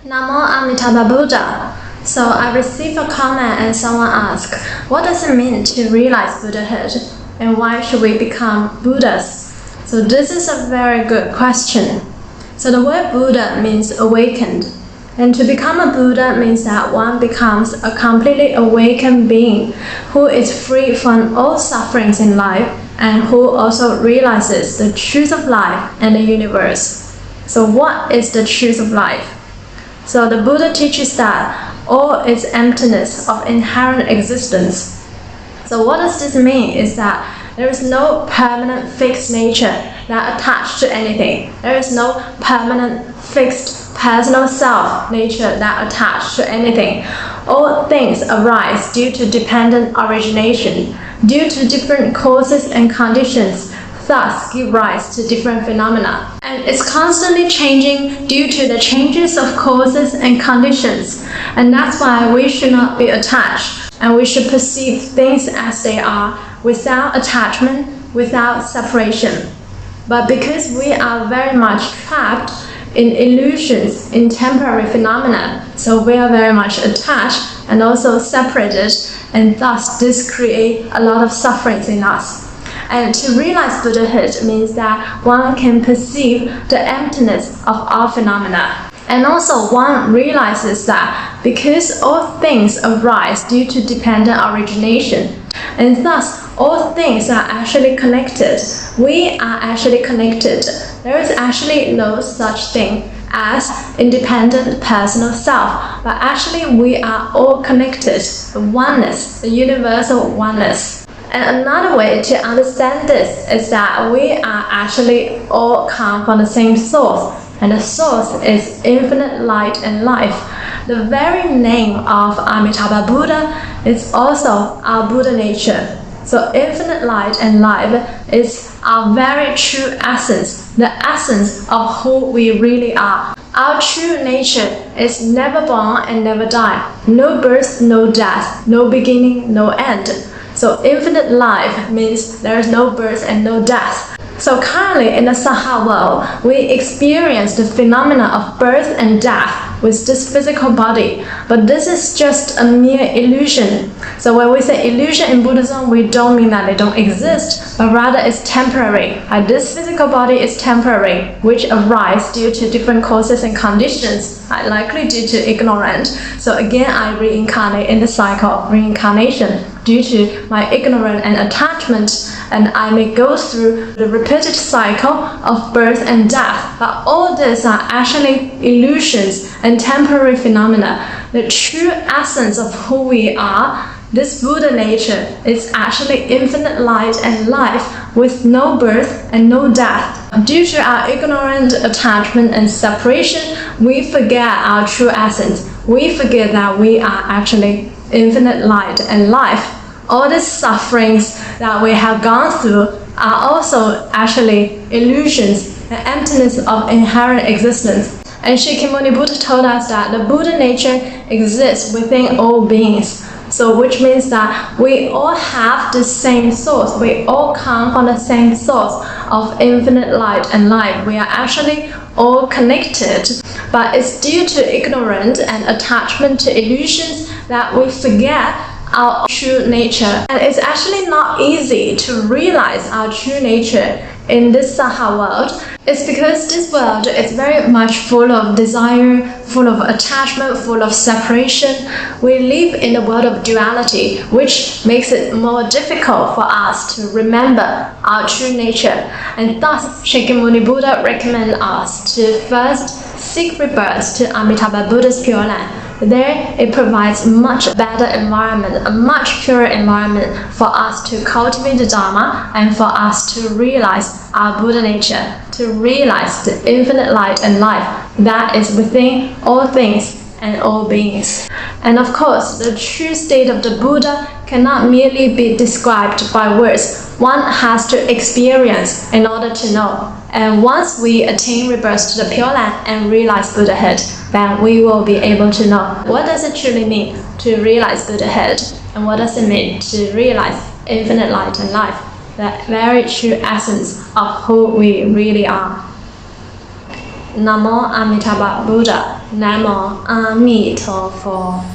Namo Amitabha Buddha. So I received a comment and someone asked, what does it mean to realize Buddhahood? And why should we become Buddhas? So this is a very good question. So the word Buddha means awakened. And to become a Buddha means that one becomes a completely awakened being who is free from all sufferings in life and who also realizes the truth of life and the universe. So what is the truth of life? So the Buddha teaches that all is emptiness of inherent existence. So what does this mean is that there is no permanent fixed nature that attached to anything. There is no permanent fixed personal self nature that attached to anything. All things arise due to dependent origination, due to different causes and conditions, thus give rise to different phenomena. And it's constantly changing due to the changes of causes and conditions. And that's why we should not be attached, and we should perceive things as they are without attachment, without separation. But because we are very much trapped in illusions, in temporary phenomena, so we are very much attached and also separated, and thus this creates a lot of sufferings in us. And to realize Buddhahood means that one can perceive the emptiness of all phenomena. And also one realizes that because all things arise due to dependent origination, and thus all things are actually connected. We are actually connected. There is actually no such thing as independent personal self, but actually we are all connected, the oneness, the universal oneness. And another way to understand this is that we are actually all come from the same source, and the source is infinite light and life. The very name of Amitabha Buddha is also our Buddha nature. So infinite light and life is our very true essence, the essence of who we really are. Our true nature is never born and never die. No birth, no death, no beginning, no end. So infinite life means there is no birth and no death. So currently in the Saha world, we experience the phenomena of birth and death with this physical body. But this is just a mere illusion. So when we say illusion in Buddhism, we don't mean that they don't exist, but rather it's temporary. This physical body is temporary, which arises due to different causes and conditions, likely due to ignorance. So again, I reincarnate in the cycle of reincarnation due to my ignorance and attachment, and I may go through the repeated cycle of birth and death. But all these are actually illusions and temporary phenomena. The true essence of who we are, this Buddha nature, is actually infinite light and life with no birth and no death. Due to our ignorant attachment and separation, we forget our true essence. We forget that we are actually infinite light and life. All the sufferings that we have gone through are also actually illusions and emptiness of inherent existence. And Shakyamuni Buddha told us that the Buddha nature exists within all beings. So which means that we all have the same source. We all come from the same source of infinite light and life. We are actually all connected. But it's due to ignorance and attachment to illusions that we forget our true nature. And it's actually not easy to realize our true nature in this Saha world. It's because this world is very much full of desire, full of attachment, full of separation. We live in a world of duality, which makes it more difficult for us to remember our true nature. And thus, Shakyamuni Buddha recommends us to first seek rebirth to Amitabha Buddha's Pure Land. There, it provides much better environment, a much purer environment for us to cultivate the Dharma and for us to realize our Buddha nature, to realize the infinite light and life that is within all things and all beings. And of course, the true state of the Buddha cannot merely be described by words. One has to experience in order to know. And once we attain rebirth to the Pure Land and realize Buddhahood, then we will be able to know what does it truly mean to realize Buddhahood, and what does it mean to realize infinite light and life, the very true essence of who we really are. Namo Amitabha Buddha. Namo Amitofo.